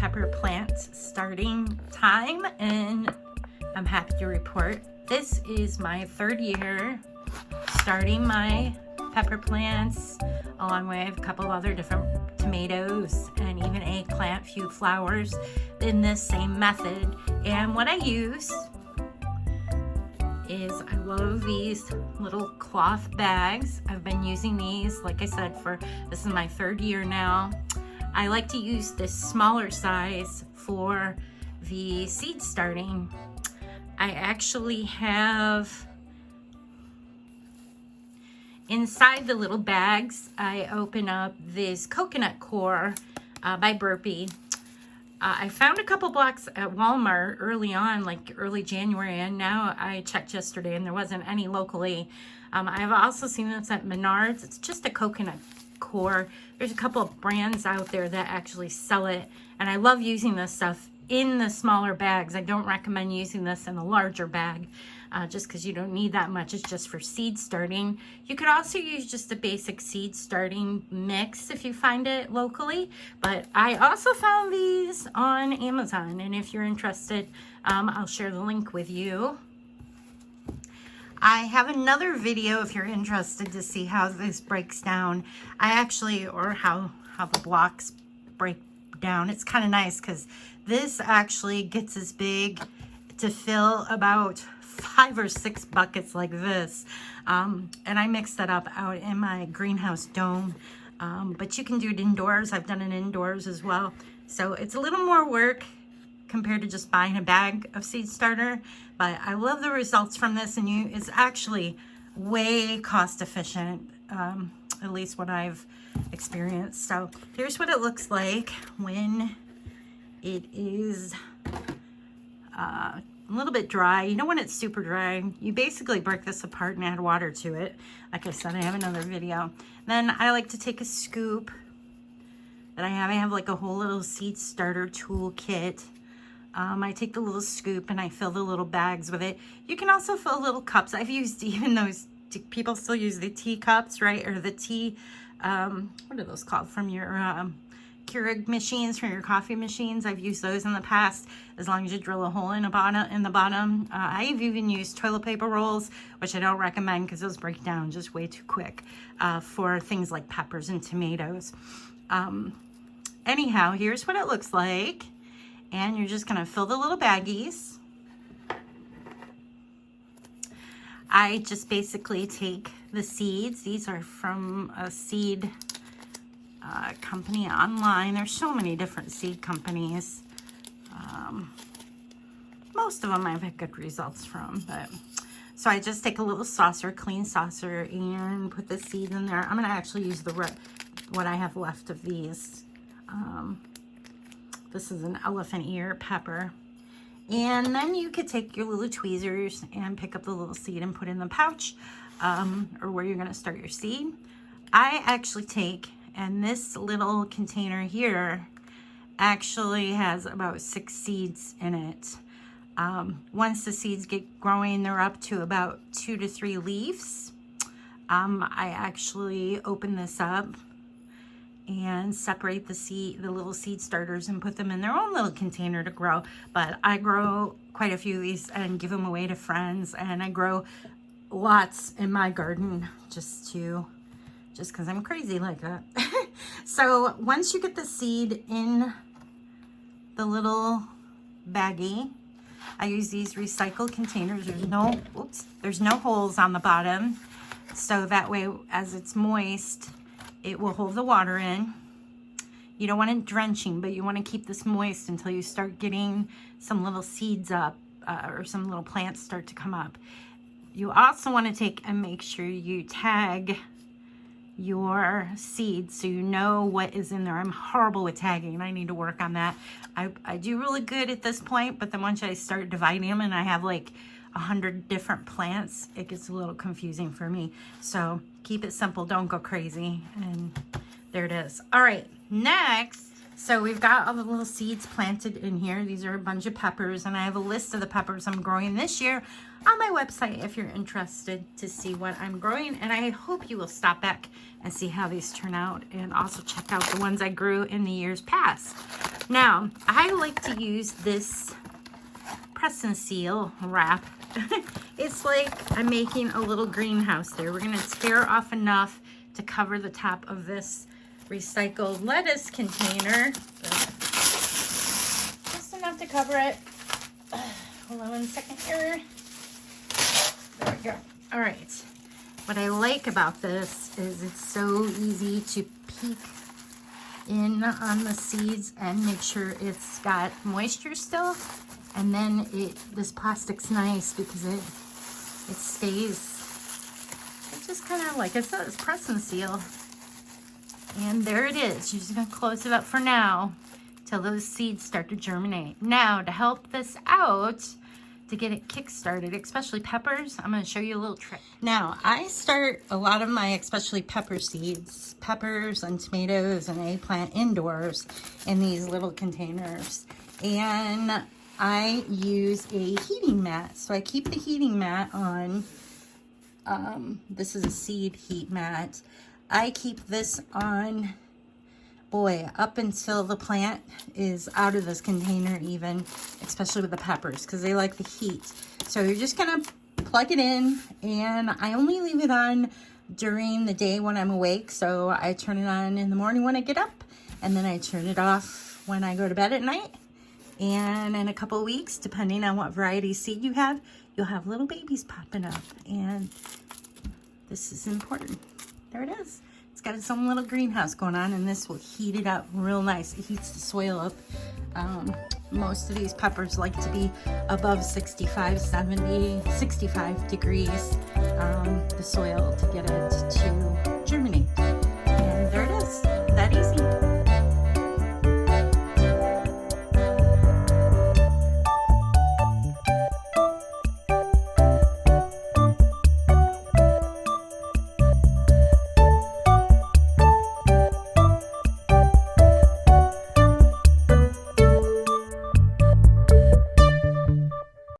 pepper plant starting time, and I'm happy to report this is my third year starting my pepper plants, along with a couple of other different tomatoes and even eggplant, few flowers, in this same method. And what I use is, I love these little cloth bags. I've been using these, like I said, this is my third year now. I like to use this smaller size for the seed starting. I actually have, inside the little bags, I open up this coconut core by Burpee. I found a couple blocks at Walmart early on, like early January, and now I checked yesterday and there wasn't any locally. I've also seen this at Menards. It's just a coconut core. There's a couple of brands out there that actually sell it, and I love using this stuff in the smaller bags. I don't recommend using this in a larger bag just because you don't need that much. It's just for seed starting. You could also use just a basic seed starting mix if you find it locally, but I also found these on Amazon, and if you're interested, I'll share the link with you. I have another video if you're interested to see how this breaks down. Or how the blocks break down. It's kind of nice because this actually gets as big to fill about 5 or 6 buckets like this. And I mix that up out in my greenhouse dome. But you can do it indoors. I've done it indoors as well. So it's a little more work compared to just buying a bag of seed starter. But I love the results from this, and it's actually way cost efficient, at least what I've experienced. So here's what it looks like when it is a little bit dry. You know, when it's super dry, you basically break this apart and add water to it. Like I said, I have another video. Then I like to take a scoop that I have like a whole little seed starter tool kit. I take the little scoop and I fill the little bags with it. You can also fill little cups. I've used even those, people still use the tea cups, right? Or the tea, what are those called, from your Keurig machines, from your coffee machines. I've used those in the past, as long as you drill a hole in the bottom. I've even used toilet paper rolls, which I don't recommend because those break down just way too quick for things like peppers and tomatoes. Anyhow, here's what it looks like. And you're just going to fill the little baggies. I just basically take the seeds. These are from a seed company online. There's so many different seed companies. Most of them I've had good results from. So I just take a little saucer, clean saucer, and put the seeds in there. I'm going to actually use what I have left of these. This is an elephant ear pepper. And then you could take your little tweezers and pick up the little seed and put it in the pouch or where you're going to start your seed. I actually take, and this little container here actually has about 6 seeds in it. Once the seeds get growing, they're up to about 2 to 3 leaves. I actually open this up and separate the little seed starters and put them in their own little container to grow. But I grow quite a few of these and give them away to friends, and I grow lots in my garden just because I'm crazy like that. So once you get the seed in the little baggie, I use these recycled containers. There's no holes on the bottom, so that way as it's moist, it will hold the water in. You don't want it drenching, but you want to keep this moist until you start getting some little seeds up or some little plants start to come up. You also want to take and make sure you tag your seeds so you know what is in there. I'm horrible with tagging. I need to work on that. I do really good at this point, but then once I start dividing them and I have like 100 different plants, it gets a little confusing for me. So keep it simple, don't go crazy. And there it is. All right, next, So we've got all the little seeds planted in here. These are a bunch of peppers, and I have a list of the peppers I'm growing this year on my website if you're interested to see what I'm growing. And I hope you will stop back and see how these turn out, and also check out the ones I grew in the years past. Now, I like to use this press and seal wrap. It's like I'm making a little greenhouse there. We're gonna tear off enough to cover the top of this recycled lettuce container. Just enough to cover it. Hold on 1 second here. There we go. All right. What I like about this is it's so easy to peek in on the seeds and make sure it's got moisture still. And then this plastic's nice because it stays. It's just kind of like I said, it's press and seal. And there it is. You're just gonna close it up for now till those seeds start to germinate. Now, to help this out, to get it kick-started, especially peppers, I'm gonna show you a little trick. Now, I start a lot of my especially pepper seeds, peppers and tomatoes and eggplant indoors in these little containers. And I use a heating mat. So I keep the heating mat on. This is a seed heat mat. I keep this on, boy, up until the plant is out of this container even, especially with the peppers, because they like the heat. So you're just gonna plug it in, and I only leave it on during the day when I'm awake. So I turn it on in the morning when I get up, and then I turn it off when I go to bed at night. And in a couple of weeks, depending on what variety seed you have, you'll have little babies popping up. And this is important. There it is. It's got its own little greenhouse going on, and this will heat it up real nice. It heats the soil up. Most of these peppers like to be above 65, 70, 65 degrees, the soil, to get it to